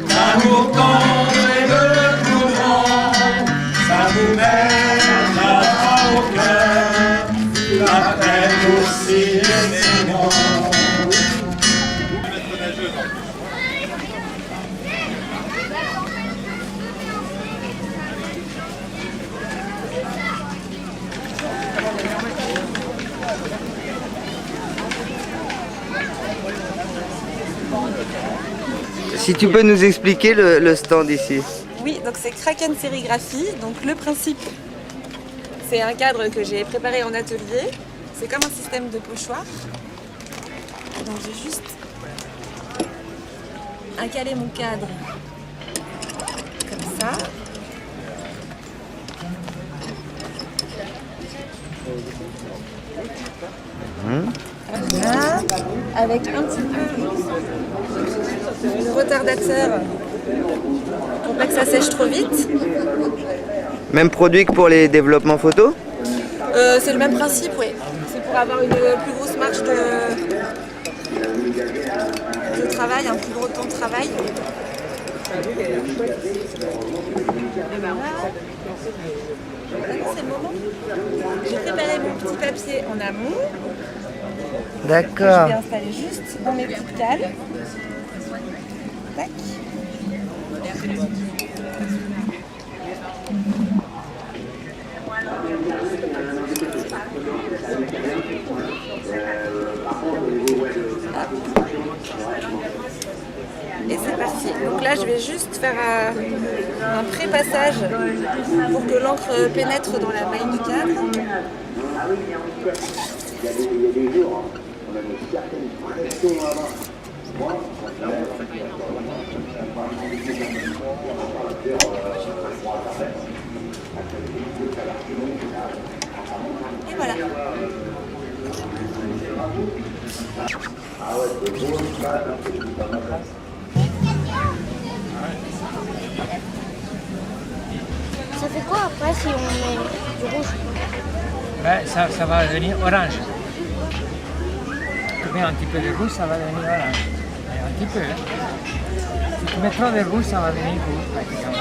L'amour tendre et le courant, ça vous mène à au cœur, la peine aussi aisément. Si tu peux nous expliquer le stand ici. Oui, donc c'est Kraken Sérigraphie. Donc le principe, c'est un cadre que j'ai préparé en atelier. C'est comme un système de pochoir. Donc j'ai juste à caler mon cadre comme ça. Voilà, avec un petit peu de retardateur pour pas que ça sèche trop vite. Même produit que pour les développements photos? C'est le même principe, oui. C'est pour avoir une plus grosse marge de travail, un plus gros temps de travail. C'est le moment. J'ai préparé mon petit papier en amont. D'accord. Je vais installer juste dans mes petites cales. Tac. Et c'est parti. Donc là, je vais juste faire un pré-passage pour que l'encre pénètre dans la maille du cadre. Et voilà. Ça fait quoi après si on met du rouge? Ben, ça va devenir orange. Tu mets un petit peu de rouge, ça va devenir orange. Et un petit peu. Hein. Si tu mets trop de rouge, ça va devenir rouge pratiquement.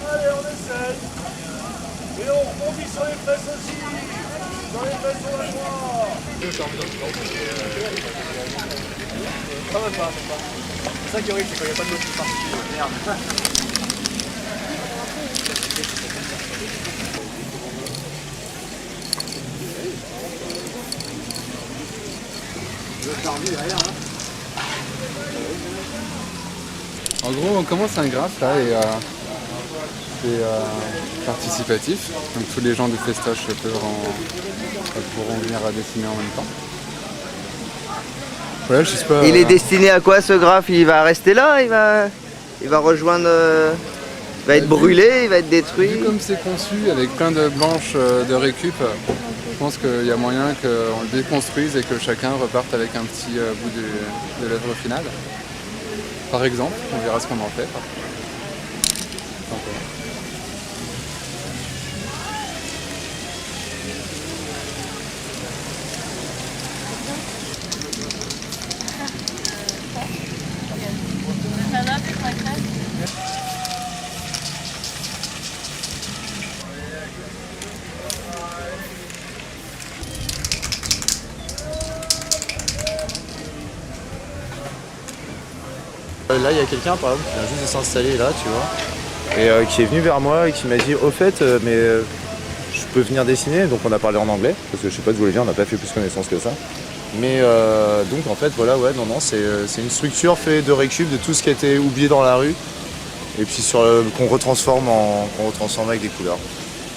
Allez, on essaye. Et on rebondit sur les fesses aussi. Dans les fesses de la joie. Ça va pas. C'est ça qui est horrible, c'est qu'il n'y a pas de motif particulier. Merde. En gros, on commence un graphe là et c'est participatif. Donc tous les gens du festoche pourront venir à dessiner en même temps. Voilà, je sais pas. Il est destiné à quoi ce graphe? Il va rester là? Il va rejoindre... il va être brûlé? Il va être détruit? Vu comme c'est conçu avec plein de blanches de récup, je pense qu'il y a moyen qu'on le déconstruise et que chacun reparte avec un petit bout de l'œuvre finale. Par exemple, on verra ce qu'on en fait. Là, il y a quelqu'un, par exemple, qui vient juste de s'installer là, tu vois, et qui est venu vers moi et qui m'a dit au fait, je peux venir dessiner. Donc on a parlé en anglais, parce que je sais pas d'où il vient, on n'a pas fait plus connaissance que ça. Mais donc en fait, voilà, ouais, non, c'est une structure faite de récup de tout ce qui a été oublié dans la rue, et puis qu'on retransforme avec des couleurs.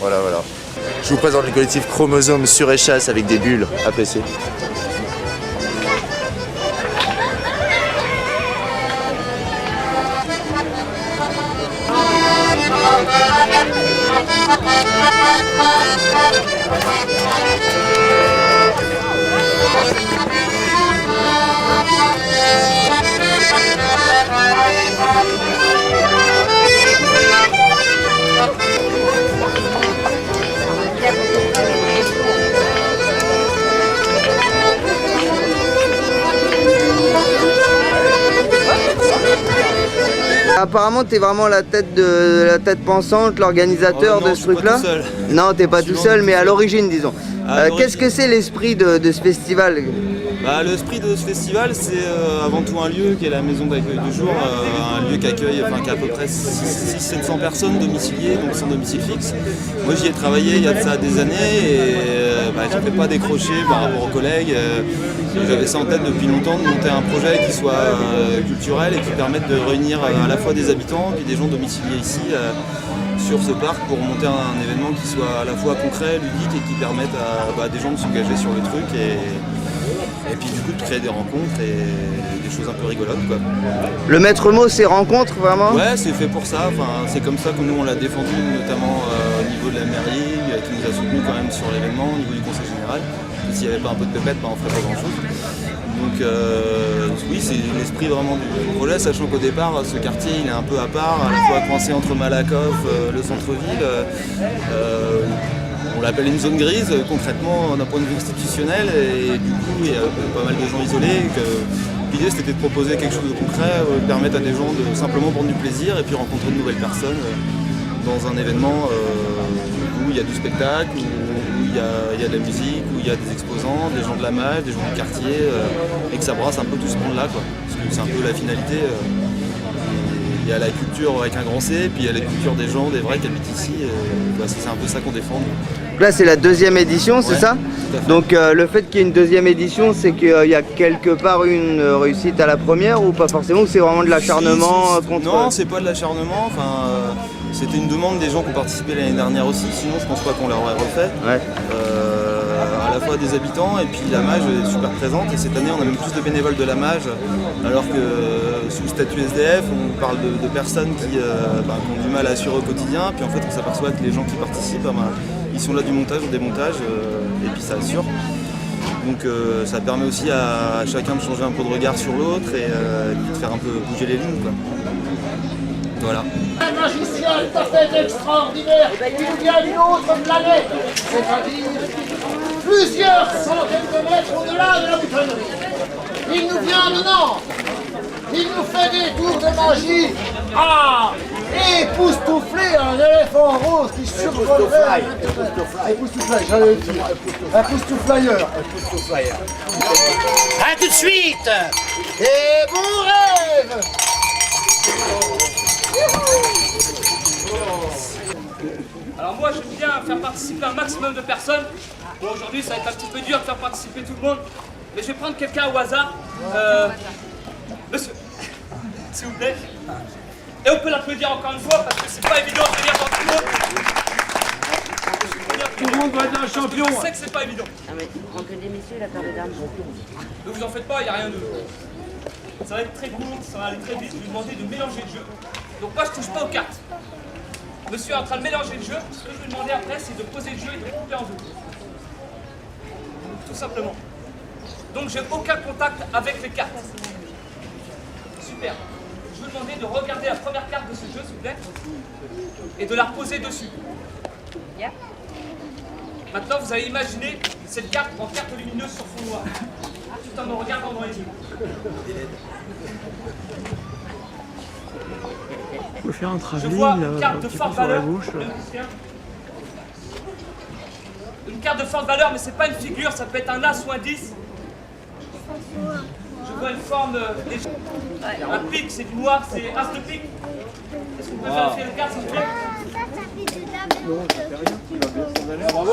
Voilà. Je vous présente le collectif Chromosome sur échasse avec des bulles appréciées. Apparemment, t'es vraiment la tête pensante, l'organisateur de ce truc-là. Non, t'es pas tout seul, mais à l'origine, disons. Qu'est-ce que c'est l'esprit de ce festival? L'esprit de ce festival, c'est avant tout un lieu qui est la maison d'accueil du jour, un lieu qui accueille, qui a à peu près 600-700 personnes domiciliées, donc sans domicile fixe. Moi, j'y ai travaillé il y a de ça des années et je ne fais pas décrocher par rapport aux collègues. J'avais ça en tête depuis longtemps de monter un projet qui soit culturel et qui permette de réunir à la fois des habitants et des gens domiciliés ici sur ce parc pour monter un événement qui soit à la fois concret, ludique et qui permette à des gens de s'engager sur le truc et puis du coup de créer des rencontres et des choses un peu rigolotes, quoi. Le maître mot, c'est rencontre, vraiment? Ouais, c'est fait pour ça. C'est comme ça que nous on l'a défendu, notamment au niveau de la mairie, qui nous a soutenus quand même sur l'événement, au niveau du conseil général. Et s'il n'y avait pas un peu de pépette, on ferait pas grand chose. Donc oui, c'est l'esprit vraiment du projet, sachant qu'au départ, ce quartier il est un peu à part, à la fois coincé entre Malakoff, le centre-ville. On l'appelle une zone grise concrètement d'un point de vue institutionnel et du coup il y a pas mal de gens isolés. L'idée c'était de proposer quelque chose de concret, permettre à des gens de simplement prendre du plaisir et puis rencontrer de nouvelles personnes dans un événement où il y a du spectacle, où il y a de la musique, où il y a des exposants, des gens de la mage, des gens du quartier et que ça brasse un peu tout ce monde là, quoi. Parce que c'est un peu la finalité. Il y a la culture avec un grand C, puis il y a la culture des gens, des vrais qui habitent ici. C'est un peu ça qu'on défend. Là, c'est la deuxième édition, c'est ça? Donc le fait qu'il y ait une deuxième édition, c'est qu'il y a quelque part une réussite à la première ou pas forcément? Ou c'est vraiment de l'acharnement contre... Non, c'est pas de l'acharnement. C'était une demande des gens qui ont participé l'année dernière aussi. Sinon, je pense pas qu'on l'aurait refait. Ouais. À la fois des habitants et puis la mage est super présente. Et cette année, on a même plus de bénévoles de la mage, alors que sous le statut SDF, on parle de personnes qui ont du mal à assurer au quotidien. Puis en fait, on s'aperçoit que les gens qui participent, ils sont là du montage ou des montages, et puis ça assure. Donc ça permet aussi à chacun de changer un peu de regard sur l'autre et de faire un peu bouger les lignes, quoi. Voilà. Un magicien tout à fait extraordinaire qui nous vient d'une autre planète, c'est-à-dire plusieurs centaines de mètres au-delà de la boutonnerie. Il nous vient de Nantes. Il nous fait des tours de magie. Époustoufler un éléphant rose qui survolerait. Époustoufleur, j'allais le dire. Époustoufleur. A tout de suite. Et bon rêve. Alors moi j'aime bien faire participer un maximum de personnes. Bon, aujourd'hui ça va être un petit peu dur de faire participer tout le monde, mais je vais prendre quelqu'un au hasard. Monsieur, s'il vous plaît. Et on peut l'applaudir encore une fois parce que c'est pas évident de venir dans tout le monde. Tout le monde va être un champion. Je sais que c'est pas évident. Ah mais entre des messieurs, la paire de dames. Ne vous en faites pas, il n'y a rien de... Ça va être très court, ça va aller très vite. Je vais vous demander de mélanger le jeu. Donc moi je touche pas aux cartes. Monsieur est en train de mélanger le jeu. Ce que je vais demander après, c'est de poser le jeu et de couper en deux. Tout simplement. Donc j'ai aucun contact avec les cartes. Super. Je vais vous demander de regarder la première carte de ce jeu, s'il vous plaît, et de la reposer dessus. Yeah. Maintenant, vous allez imaginer cette carte en carte lumineuse sur fond noir, tout en me regardant dans les yeux. Faut faire un Je vois travelling, une carte de forte valeur. Une carte de forte valeur, mais c'est pas une figure, ça peut être un as ou un 10. Je vois une forme un pic, c'est du noir, c'est as de pique. Est-ce que vous pouvez vérifier les cartes, s'il vous plaît? Bravo.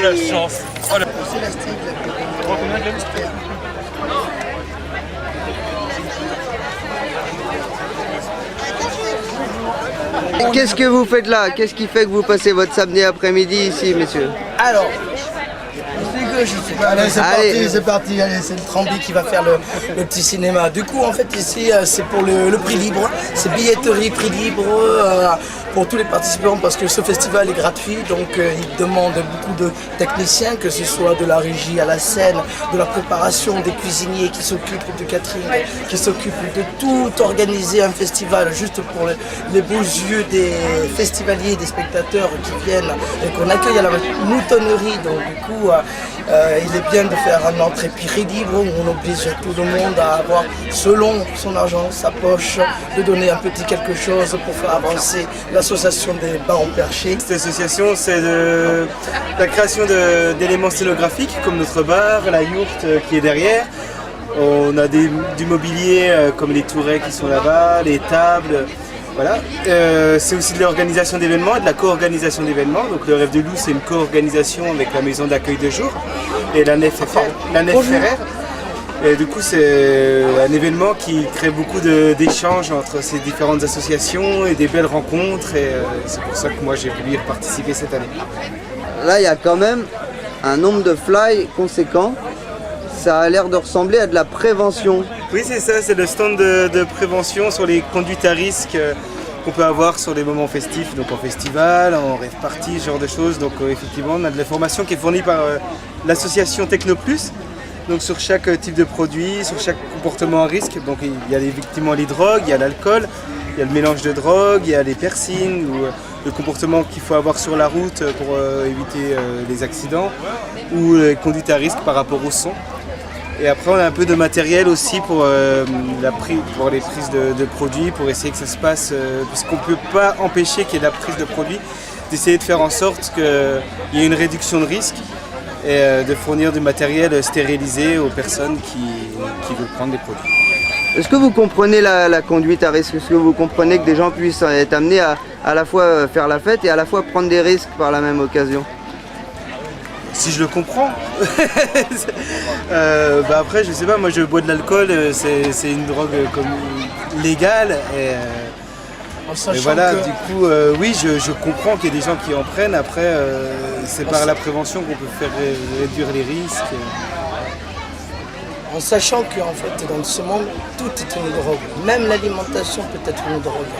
la chance. Oh, la... Qu'est-ce que vous faites là? Qu'est-ce qui fait que vous passez votre samedi après-midi ici, messieurs? Alors, allez, c'est parti, allez, c'est le Trambi qui va faire le petit cinéma. Du coup, en fait, ici, c'est pour le prix libre, c'est billetterie, prix libre pour tous les participants parce que ce festival est gratuit, donc il demande beaucoup de techniciens, que ce soit de la régie à la scène, de la préparation, des cuisiniers qui s'occupent du catering, qui s'occupent de tout organiser un festival juste pour les beaux yeux des festivaliers, des spectateurs qui viennent et qu'on accueille à la moutonnerie. Donc du coup, il est bien de faire un entrée prix libre où on oblige tout le monde à avoir, selon son argent, sa poche, de donner un petit quelque chose pour faire avancer l'association des barons perchés. Cette association, c'est la création d'éléments scénographiques comme notre bar, la yourte qui est derrière. On a du mobilier comme les tourets qui sont là-bas, les tables. Voilà. C'est aussi de l'organisation d'événements et de la co-organisation d'événements. Donc le Rêve de Loup, c'est une co-organisation avec la maison d'accueil de jour et la nef Ferrer. Et du coup, c'est un événement qui crée beaucoup d'échanges entre ces différentes associations et des belles rencontres. Et c'est pour ça que moi, j'ai voulu y participer cette année. Là, il y a quand même un nombre de fly conséquent. Ça a l'air de ressembler à de la prévention. Oui, c'est ça, c'est le stand de prévention sur les conduites à risque qu'on peut avoir sur les moments festifs, donc en festival, en rave party, ce genre de choses. Donc effectivement, on a de l'information qui est fournie par l'association Technoplus. Donc sur chaque type de produit, sur chaque comportement à risque. Donc il y a effectivement les drogues, il y a l'alcool, il y a le mélange de drogues, il y a les piercings, ou le comportement qu'il faut avoir sur la route pour éviter les accidents, ou les conduites à risque par rapport au son. Et après on a un peu de matériel aussi pour les prises de produits, pour essayer que ça se passe, puisqu'on ne peut pas empêcher qu'il y ait de la prise de produits, d'essayer de faire en sorte qu'il y ait une réduction de risque et de fournir du matériel stérilisé aux personnes qui veulent prendre des produits. Est-ce que vous comprenez la conduite à risque? Est-ce que vous comprenez que des gens puissent être amenés à la fois faire la fête et à la fois prendre des risques par la même occasion? Si je le comprends. Après, je sais pas, moi je bois de l'alcool, c'est une drogue légale. Et voilà, du coup, oui, je comprends qu'il y ait des gens qui en prennent. Après, c'est par la prévention qu'on peut faire réduire les risques. En sachant qu'en fait, dans ce monde, tout est une drogue. Même l'alimentation peut être une drogue.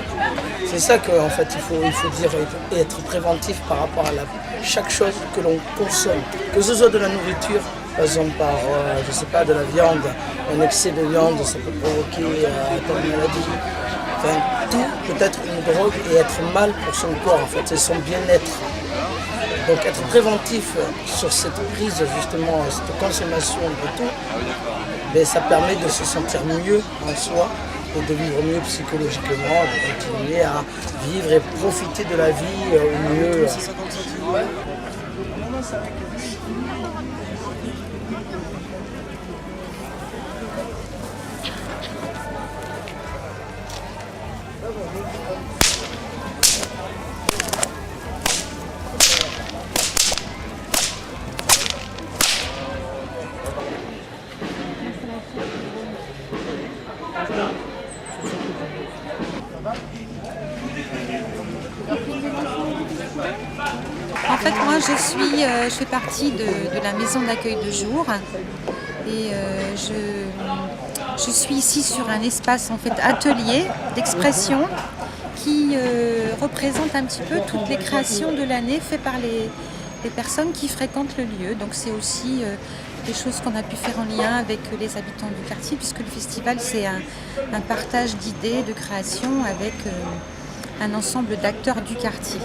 C'est ça qu'en fait, il faut dire et être préventif par rapport à chaque chose que l'on consomme. Que ce soit de la nourriture, par exemple par, je sais pas, de la viande, un excès de viande, ça peut provoquer une maladie. Enfin, tout peut être une drogue et être mal pour son corps, en fait, c'est son bien-être. Donc être préventif sur cette prise, justement, cette consommation de tout, ben, ça permet de se sentir mieux en soi et de vivre mieux psychologiquement, de continuer à vivre et profiter de la vie au mieux. En fait, moi, je fais partie de la maison d'accueil de jour et je suis ici sur un espace en fait atelier d'expression qui représente un petit peu toutes les créations de l'année faites par les personnes qui fréquentent le lieu. Donc c'est aussi des choses qu'on a pu faire en lien avec les habitants du quartier, puisque le festival c'est un partage d'idées, de créations avec un ensemble d'acteurs du quartier.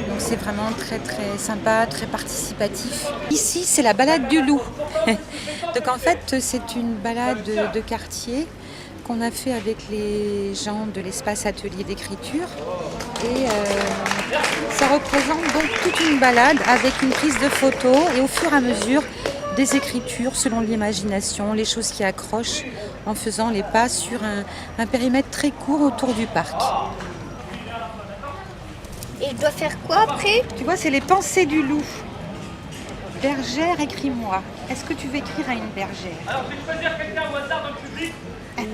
Donc c'est vraiment très très sympa, très participatif. Ici c'est la balade du loup. Donc en fait c'est une balade de quartier qu'on a fait avec les gens de l'espace atelier d'écriture. Et ça représente donc toute une balade avec une prise de photos et au fur et à mesure des écritures selon l'imagination, les choses qui accrochent en faisant les pas sur un périmètre très court autour du parc. Et je dois faire quoi après? Tu vois, c'est les pensées du loup. bergère, écris-moi. Est-ce que tu veux écrire à une bergère? Alors, je vais choisir quelqu'un au hasard dans le public.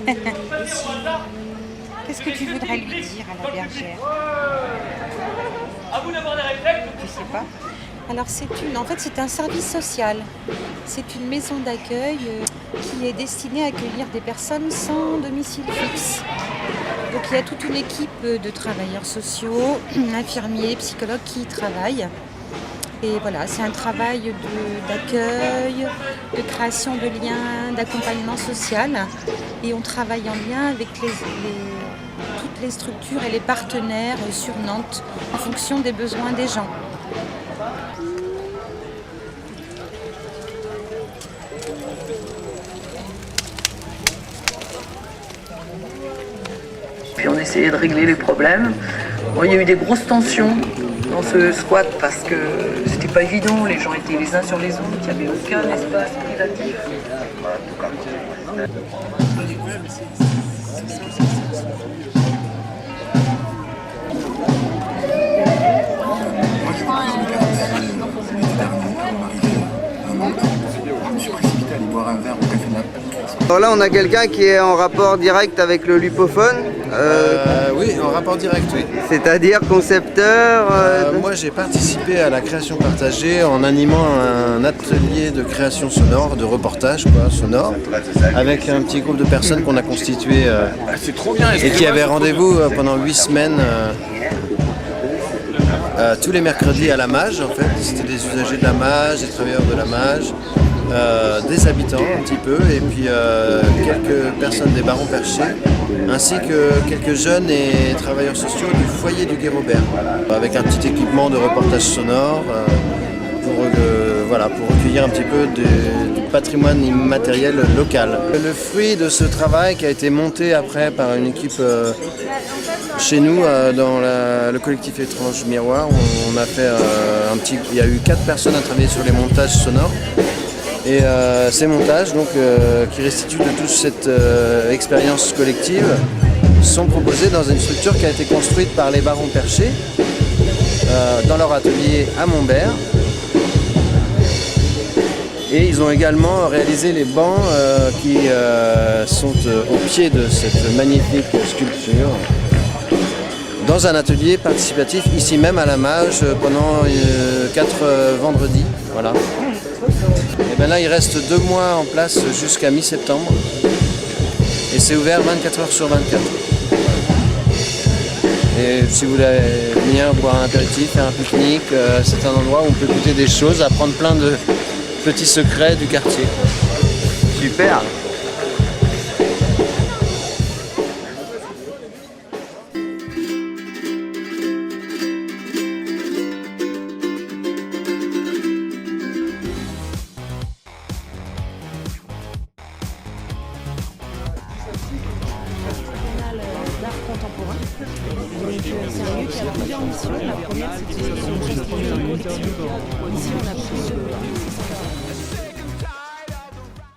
Choisir au hasard. Qu'est-ce que tu voudrais lui dire à la bergère? À vous d'avoir des réflexes. Tu sais pas. Alors en fait c'est un service social. C'est une maison d'accueil qui est destinée à accueillir des personnes sans domicile fixe. Donc il y a toute une équipe de travailleurs sociaux, infirmiers, psychologues qui y travaillent. Et voilà, c'est un travail d'accueil, de création de liens, d'accompagnement social. Et on travaille en lien avec toutes les structures et les partenaires sur Nantes en fonction des besoins des gens. Puis on essayait de régler les problèmes. Bon, il y a eu des grosses tensions dans ce squat parce que c'était pas évident, les gens étaient les uns sur les autres, il n'y avait aucun espace privatif. Alors là, on a quelqu'un qui est en rapport direct avec le lupophone. Oui, en rapport direct, oui. C'est-à-dire concepteur Moi, j'ai participé à la création partagée en animant un atelier de création sonore, de reportage sonore, avec un petit groupe de personnes qu'on a constitué C'est trop bien, et qui avait rendez-vous pendant 8 semaines. Tous les mercredis à la Mage, en fait. C'était des usagers de la Mage, des travailleurs de la Mage, des habitants un petit peu, et puis quelques personnes des Barons Perchés, ainsi que quelques jeunes et travailleurs sociaux du foyer du Gué Robert, avec un petit équipement de reportage sonore pour recueillir un petit peu du patrimoine immatériel local. Le fruit de ce travail qui a été monté après par une équipe chez nous dans le collectif Étrange Miroir, on a fait il y a eu 4 personnes à travailler sur les montages sonores. Et ces montages, donc, qui restituent de toute cette expérience collective, sont proposés dans une structure qui a été construite par les Barons Perchés dans leur atelier à Montbert. Et ils ont également réalisé les bancs qui sont au pied de cette magnifique sculpture dans un atelier participatif ici même à la Mage pendant 4 vendredis. Voilà. Et bien là, il reste 2 mois en place jusqu'à mi-septembre. Et c'est ouvert 24 heures sur 24. Et si vous voulez venir boire un apéritif, faire un pique-nique, c'est un endroit où on peut goûter des choses, apprendre plein de petits secrets du quartier. Super. D'art contemporain. Donc c'est un lieu qui a plusieurs missions. La première, c'est de collection. Ici, on a plus de